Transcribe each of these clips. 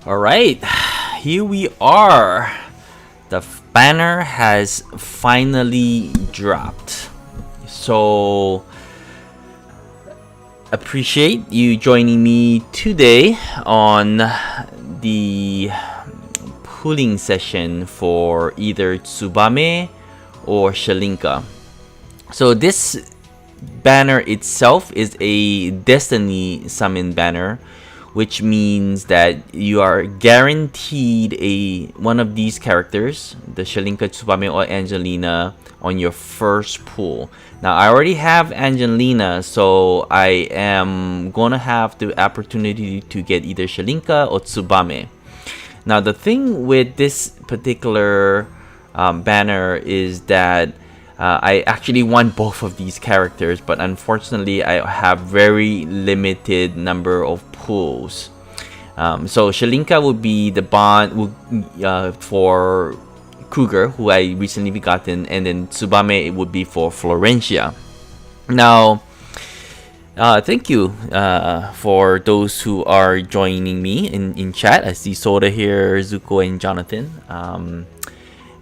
Alright, here we are. The banner has finally dropped. So, appreciate you joining me today on the pulling session for either Tsubame or Shilinka. So this banner itself is a Destiny summon banner, which means that you are guaranteed one of these characters, the Shilinka, Tsubame, or Angelina, on your first pull. Now, I already have Angelina, so I am gonna have the opportunity to get either Shilinka or Tsubame. Now, the thing with this particular banner is that I actually want both of these characters, but unfortunately I have very limited number of pulls. So Shilinka would be the bond for Kruger, who I recently begotten, and then Tsubame, it would be for Florencia. Now, thank you for those who are joining me in chat. I see Soda here, Zuko, and Jonathan.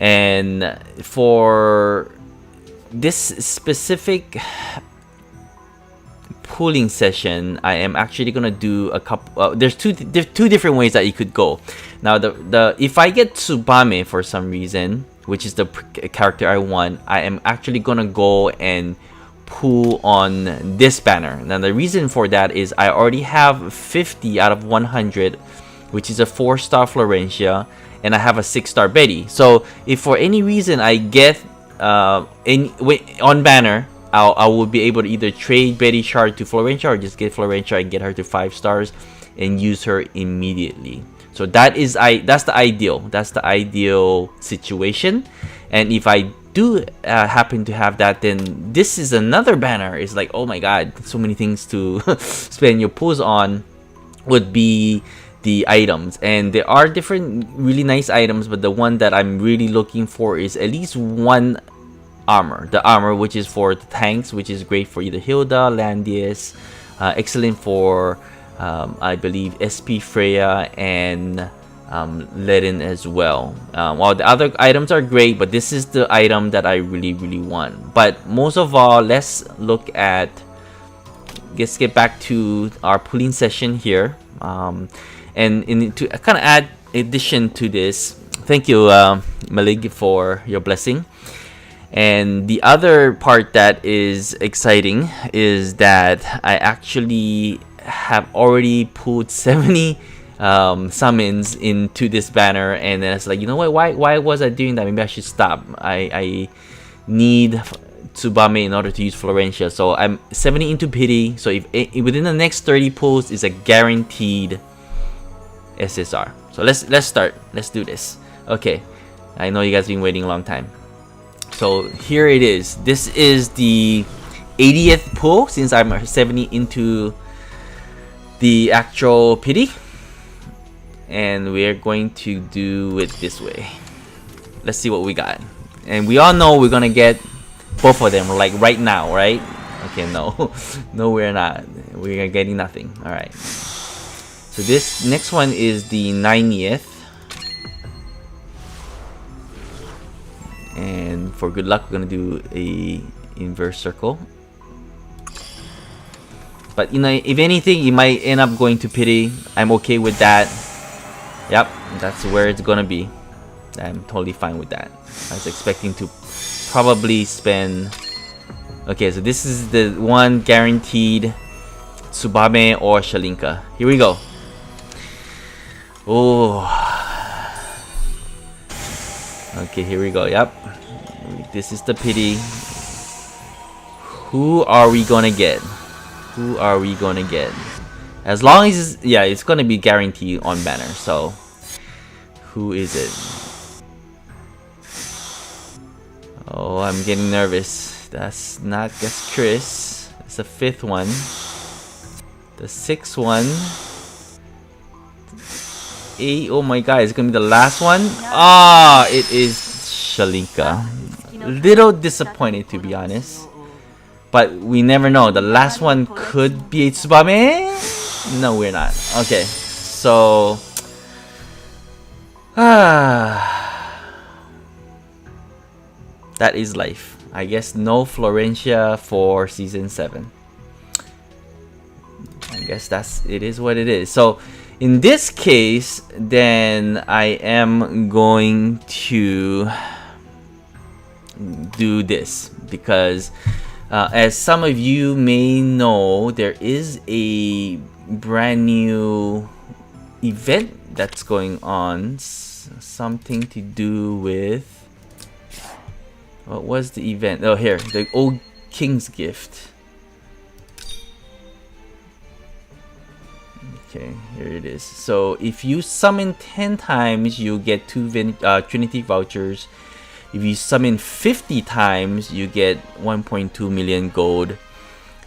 And for this specific pooling session, I am actually gonna do a couple. There's two different ways that you could go. Now, if I get Tsubame for some reason, which is the character I want, I am actually gonna go and pull on this banner. Now, the reason for that is I already have 50 out of 100, which is a 4-star Florencia, and I have a 6-star Betty. So if for any reason I get on banner, I will be able to either trade Betty Shard to Florencia or just get Florencia and get her to 5 stars and use her immediately. So that's the ideal situation. And if I do happen to have that, then this is another banner. It's like, oh my god, so many things to spend your pulls on. Would be the items, and there are different really nice items, but the one that I'm really looking for is at least one armor. The armor which is for the tanks, which is great for either Hilda, Landius, excellent for I believe SP Freya and Ledin as well. While the other items are great, but this is the item that I really want. But most of all, let's get back to our pulling session here. And to kind of add addition to this, thank you, Malig, for your blessing. And the other part that is exciting is that I actually have already pulled 70 summons into this banner, and then it's like, you know what? Why was I doing that? Maybe I should stop. I need Tsubame in order to use Florencia, so I'm 70 into pity. So if within the next 30 pulls is a guaranteed SSR. So let's start. Let's do this. Okay, I know you guys have been waiting a long time. So here it is. This is the 80th pull since I'm 70 into the actual pity, and we're going to do it this way. Let's see what we got. And we all know we're gonna get both of them, like right now, right? Okay, no, no, we're not. We're getting nothing. All right. So this next one is the 90th, and for good luck, we're gonna do a inverse circle. But you know, if anything, you might end up going to pity. I'm okay with that. Yep, that's where it's gonna be. I'm totally fine with that. I was expecting to probably spend. Okay, so this is the one guaranteed Tsubame or Shilinka. Here we go. Oh, okay, here we go. Yep, this is the pity. Who are we gonna get? Who are we gonna get? As long as it's gonna be guaranteed on banner. So who is it? Oh, I'm getting nervous. That's Chris. It's the 5th one. The 6th one. Oh my god, it's gonna be the last one. It is Shilinka. Little disappointed, to be honest, but we never know. The last one could be Tsubame. No, we're not. Okay, so That is life. I guess no Florencia for season 7. I guess it is what it is. So in this case, then I am going to do this because as some of you may know, there is a brand new event that's going on. Something to do with, what was the event? Oh, here, the Old King's Gift. Okay, here it is. So if you summon 10 times, you get 2 Trinity vouchers. If you summon 50 times, you get 1.2 million gold.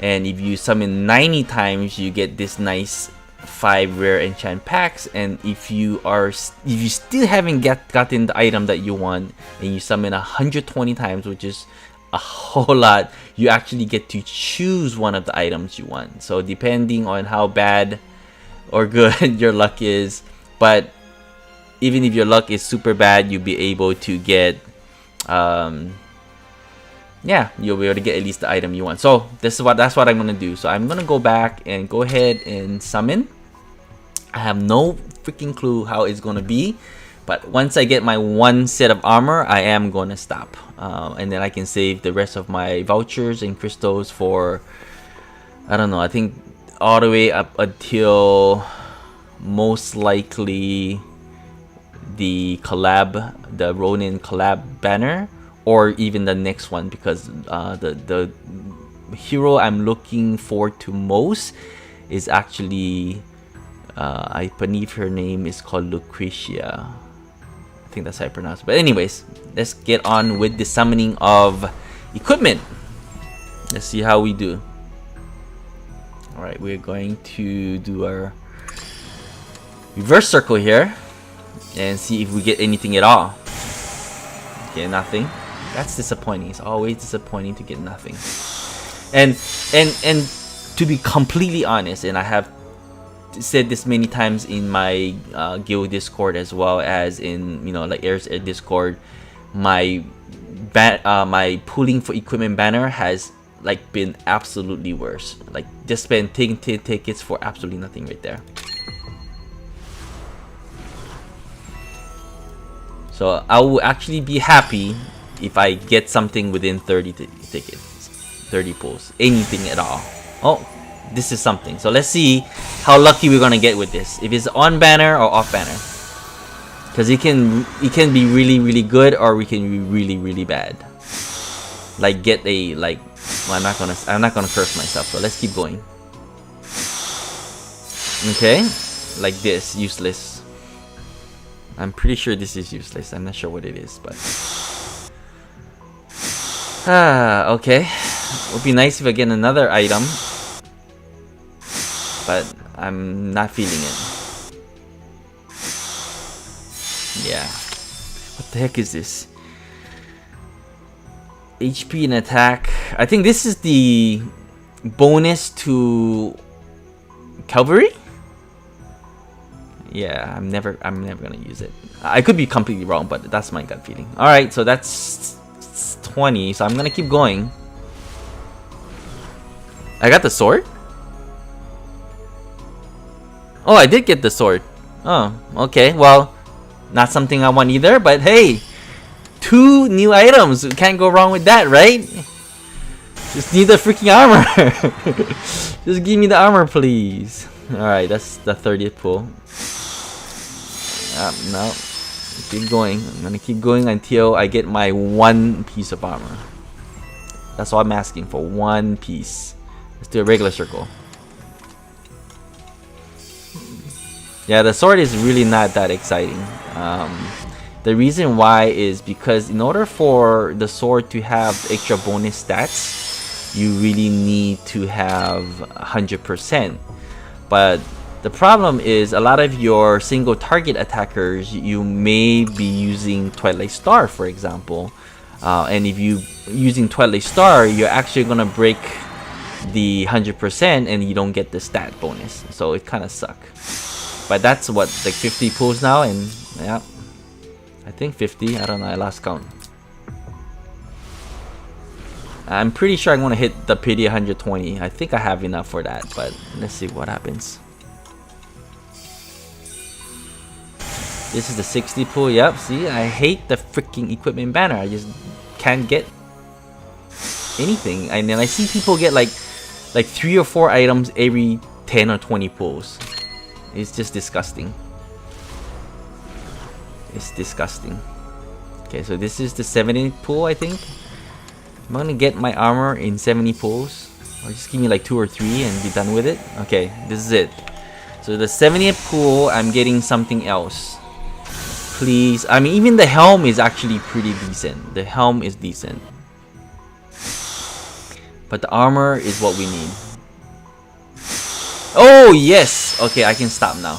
And if you summon 90 times, you get this nice 5 rare enchant packs. And if you still haven't gotten the item that you want, and you summon 120 times, which is a whole lot, you actually get to choose one of the items you want. So depending on how bad or good your luck is, but even if your luck is super bad, you'll be able to get yeah, you'll be able to get at least the item you want. So that's what I'm gonna do. So I'm gonna go back and go ahead and summon. I have no freaking clue how it's gonna be, but once I get my 1 set of armor, I am gonna stop, and then I can save the rest of my vouchers and crystals for, I don't know, I think all the way up until most likely the Ronin collab banner, or even the next one, because the hero I'm looking forward to most is actually I believe her name is called Lucretia. I think that's how I pronounce it. But anyways, let's get on with the summoning of equipment. Let's see how we do. Alright, we're going to do our reverse circle here and see if we get anything at all. Okay, nothing. That's disappointing. It's always disappointing to get nothing. And to be completely honest, and I have said this many times in my guild Discord, as well as in, you know, like Air's Discord, my pulling for equipment banner has like been absolutely worse. Like just spend tickets for absolutely nothing right there. So I will actually be happy if I get something within 30 tickets, 30 pulls, anything at all. Oh, this is something. So let's see how lucky we're gonna get with this. If it's on banner or off banner, because it can be really good, or we can be really bad. Like get a like. Well, I'm not gonna curse myself. So let's keep going. Okay, like this, useless. I'm pretty sure this is useless. I'm not sure what it is, but okay. It would be nice if I get another item, but I'm not feeling it. Yeah. What the heck is this? HP and attack. I think this is the bonus to cavalry. Yeah, I'm never gonna use it. I could be completely wrong, but that's my gut feeling. All right, so that's 20. So I'm gonna keep going. I got the sword. Oh, I did get the sword. Oh, okay. Well, not something I want either. But hey, 2 new items. Can't go wrong with that, right? Just need the freaking armor. Just give me the armor, please. Alright, that's the 30th pull. No. Keep going. I'm gonna keep going until I get my 1 piece of armor. That's all I'm asking for. 1 piece. Let's do a regular circle. Yeah, the sword is really not that exciting. The reason why is because in order for the sword to have extra bonus stats, you really need to have 100%. But the problem is a lot of your single target attackers, you may be using Twilight Star, for example. And if you using Twilight Star, you're actually gonna break the 100% and you don't get the stat bonus. So it kind of sucks. But that's what, like 50 pulls now, and yeah. I think 50. I don't know. I lost count. I'm pretty sure I'm gonna hit the pity 120. I think I have enough for that, but let's see what happens. This is the 60 pull. Yep, see, I hate the freaking equipment banner. I just can't get anything. And then I see people get like 3 or 4 items every 10 or 20 pulls. It's just disgusting. It's disgusting. Okay, so this is the 70 pull, I think. I'm gonna get my armor in 70 pulls, or just give me like 2 or 3 and be done with it. Okay, this is it. So the 70th pull, I'm getting something else. Please, I mean, even the helm is actually pretty decent. The helm is decent, but the armor is what we need. Oh yes, okay, I can stop now.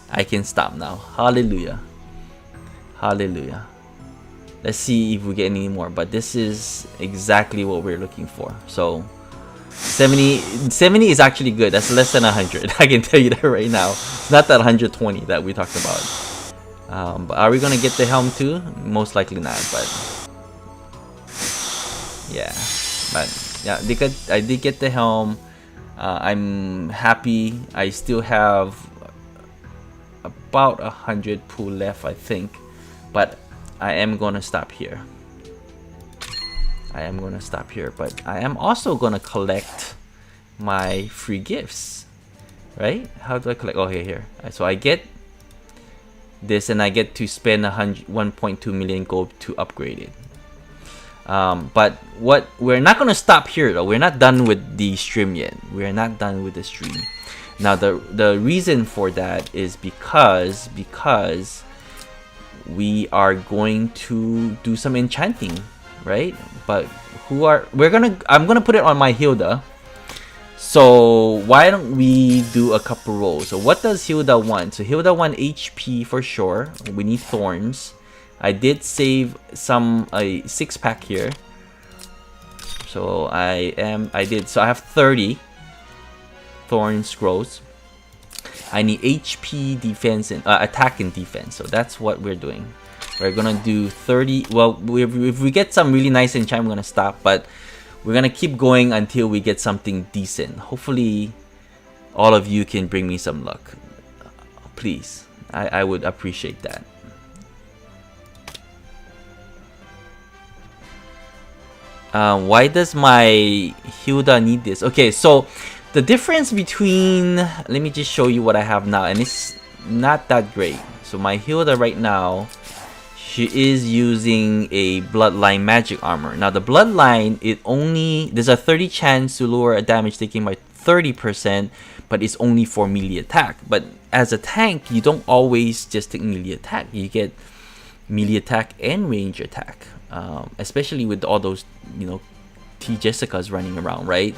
I can stop now. Hallelujah, hallelujah. Let's see if we get any more, but this is exactly what we're looking for. So 70 is actually good. That's less than 100. I can tell you that right now. It's not that 120 that we talked about. But are we gonna get the helm too? Most likely not, but yeah. But yeah, I did get the helm. I'm happy. I still have about 100 pull left, I think, but I am gonna stop here. I am gonna stop here, but I am also gonna collect my free gifts, right? How do I collect? Oh, here. So I get this, and I get to spend 1.2 million gold to upgrade it. But we're not gonna stop here though. We're not done with the stream yet. We're not done with the stream. Now the reason for that is because we are going to do some enchanting, right? But I'm gonna put it on my Hilda. So why don't we do a couple rolls? So what does Hilda want? So Hilda want HP for sure. We need thorns. I did save a 6-pack here. So I have 30 thorn scrolls. I need HP, defense, and attack and defense. So that's what we're doing. We're gonna do 30. Well, if we get some really nice enchant, I'm gonna stop. But we're gonna keep going until we get something decent. Hopefully, all of you can bring me some luck. Please, I would appreciate that. Why does my Hilda need this? Okay, so the difference between, let me just show you what I have now, and it's not that great. So my Hilda right now, she is using a Bloodline magic armor. Now the Bloodline, there's a 30 chance to lower a damage taken by 30%, but it's only for melee attack. But as a tank, you don't always just take melee attack. You get melee attack and range attack, especially with all those, T Jessicas running around, right?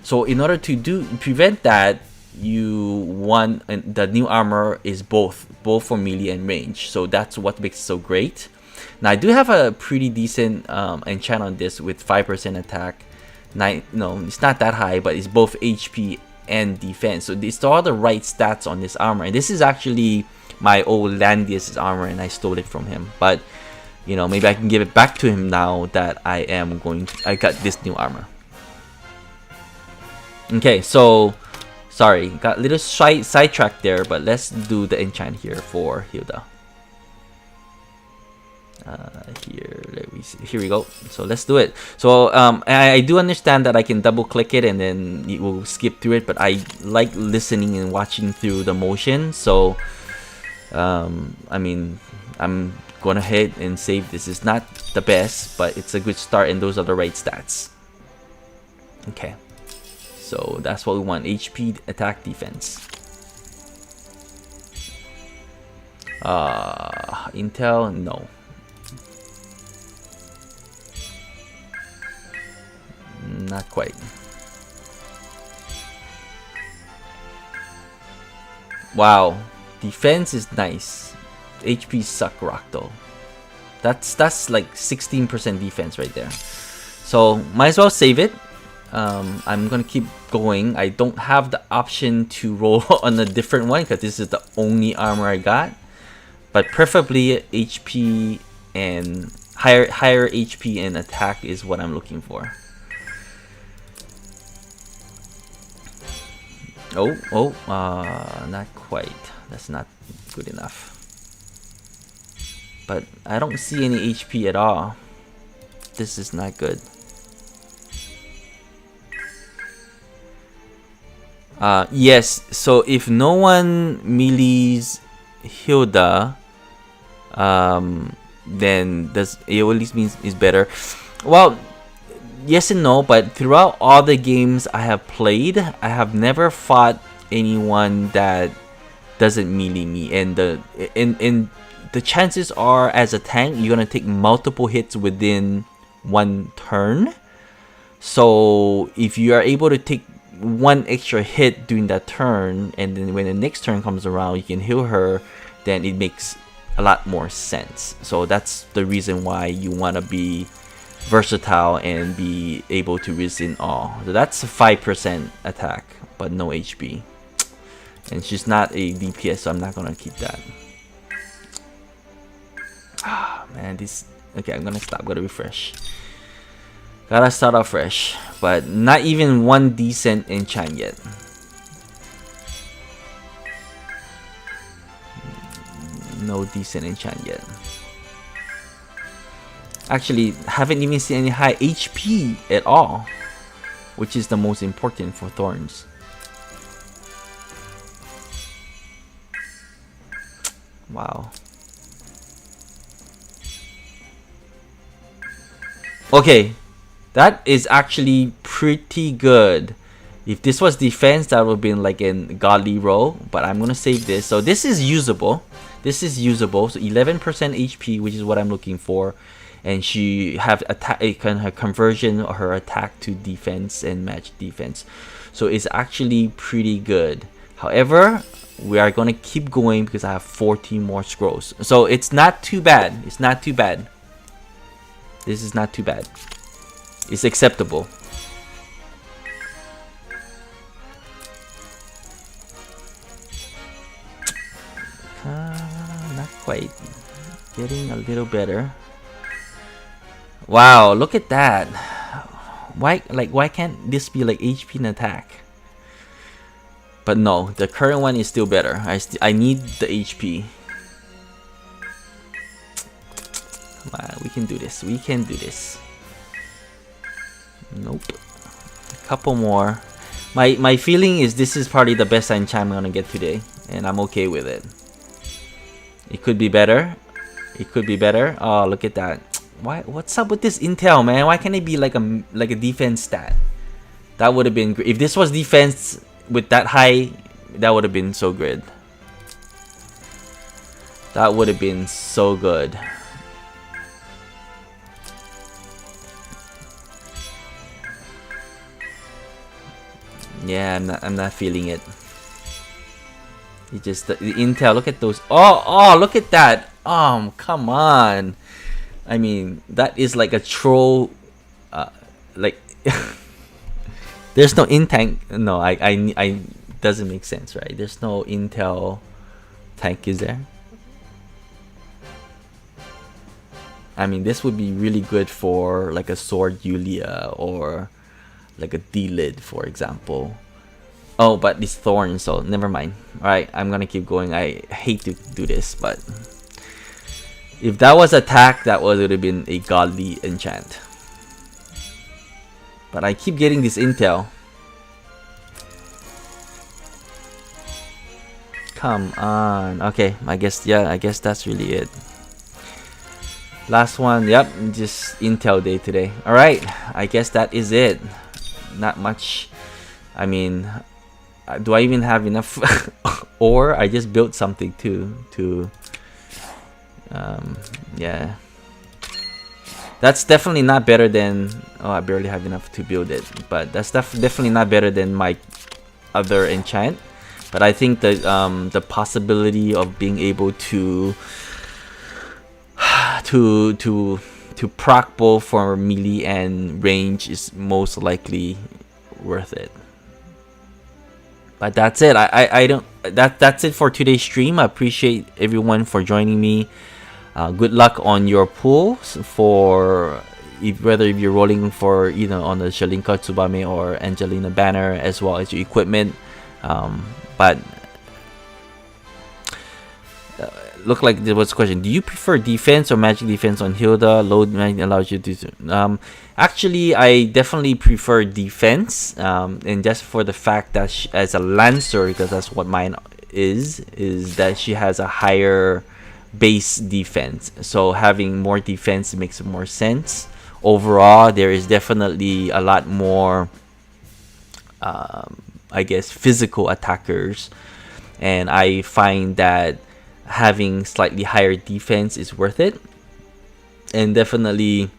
So in order to prevent that, you want the new armor is both for melee and range. So that's what makes it so great. Now I do have a pretty decent enchant on this with 5% attack. It's not that high, but it's both HP and defense. So these are the right stats on this armor. And this is actually my old Landius armor, and I stole it from him. But maybe I can give it back to him now that I got this new armor. Okay, so sorry, got a little sidetracked there, but let's do the enchant here for Hilda. Here we go. So let's do it. So I do understand that I can double click it and then it will skip through it, but I like listening and watching through the motion. So I mean, I'm gonna ahead and save this. It's not the best, but it's a good start, and those are the right stats. Okay. So that's what we want. HP, attack, defense. Intel, no. Not quite. Wow. Defense is nice. HP suck rock though. That's like 16% defense right there. So might as well save it. I'm gonna keep going. I don't have the option to roll on a different one because this is the only armor I got. but preferably HP and higher HP and attack is what I'm looking for. Not quite. That's not good enough. But I don't see any HP at all. This is not good. Yes, so if no one melees Hilda, then it at least means is better. Well, yes and no, but throughout all the games I have played, I have never fought anyone that doesn't melee me, and the chances are, as a tank, you're gonna take multiple hits within one turn. So if you are able to take one extra hit during that turn, and then when the next turn comes around you can heal her, then it makes a lot more sense. So that's the reason why you want to be versatile and be able to resist all. So that's a 5% attack but no HP, and she's not a DPS, so I'm not gonna keep that. Man, this... Okay, I'm gonna stop, gotta refresh. Gotta start off fresh, but not even one decent enchant yet. No decent enchant yet. Actually, haven't even seen any high HP at all, which is the most important for Thorns. Wow. Okay, that is actually pretty good. If this was defense, that would have been like a godly roll, but I'm gonna save this. So this is usable. This is usable. So 11% HP, which is what I'm looking for, and she have her conversion or her attack to defense and match defense. So it's actually pretty good. However, we are gonna keep going because I have 14 more scrolls. So it's not too bad. It's not too bad. This is not too bad. It's acceptable. Not quite. Getting a little better. Wow, look at that. Why can't this be like HP and attack? But no, the current one is still better. I need the HP. Come on, we can do this. We can do this. Nope. A couple more. My feeling is this is probably the best enchant I'm gonna get today, and I'm okay with it. It could be better. It could be better. Oh, look at that. What's up with this intel, man? Why can't it be like a defense stat? That would have been great. If this was defense with that high, that would have been so good. That would have been so good. Yeah, I'm not feeling it. It just the intel. Look at those. Oh, look at that. Come on. I mean, that is like a troll. Like, there's no in tank. No, I doesn't make sense, right? There's no intel tank, is there? I mean, this would be really good for like a sword Yulia or like a D-lid, for example. Oh, but it's thorn, so never mind. Alright, I'm gonna keep going. I hate to do this, but if that was attack, that would have been a godly enchant. But I keep getting this intel. Come on. Okay, I guess that's really it. Last one. Yep, just intel day today. Alright, I guess that is it. Not much. I mean, do I even have enough ore? I just built something too to yeah, that's definitely not better than... Oh, I barely have enough to build it, but that's definitely not better than my other enchant. But I think that the possibility of being able to proc both for melee and range is most likely worth it. But that's it. I don't. That's it for today's stream. I appreciate everyone for joining me. Good luck on your pools for whether if you're rolling for on the Shilinka, Tsubame, or Angelina banner, as well as your equipment. But look like there was a question. Do you prefer defense or magic defense on Hilda? Load magic allows you to. Actually, I definitely prefer defense. And just for the fact that as a Lancer, because that's what mine is that she has a higher base defense. So having more defense makes more sense. Overall, there is definitely a lot more, I guess, physical attackers, and I find that having slightly higher defense is worth it. And definitely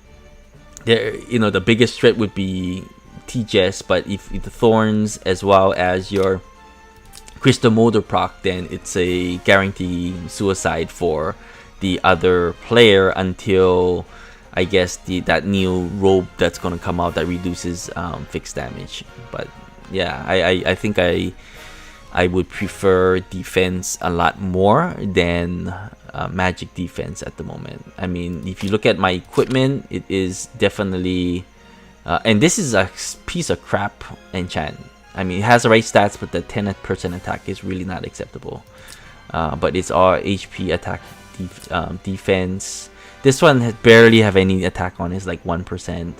there, the biggest threat would be TJS, but if the thorns as well as your crystal motor proc, then it's a guarantee suicide for the other player until I guess that new robe that's gonna come out that reduces fixed damage. But yeah, I think I would prefer defense a lot more than magic defense at the moment. I mean, if you look at my equipment, it is definitely and this is a piece of crap enchant. I mean, it has the right stats, but the 10% attack is really not acceptable. But it's all HP attack defense. This one has barely have any attack on. It's like 1%.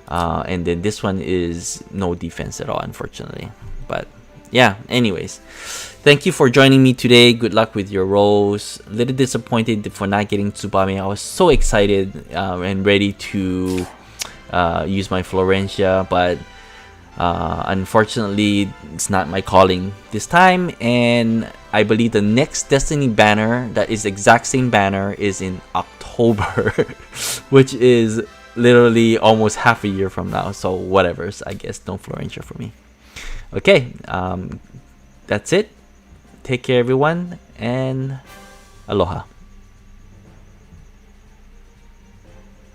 And then this one is no defense at all, unfortunately. But yeah, anyways, thank you for joining me today. Good luck with your rolls. A little disappointed for not getting Tsubame. I was so excited and ready to use my Florencia, but unfortunately it's not my calling this time. And I believe the next Destiny banner that is exact same banner is in October, which is literally almost half a year from now. So whatever, I guess no Florencia for me. Okay, that's it. Take care, everyone, and aloha.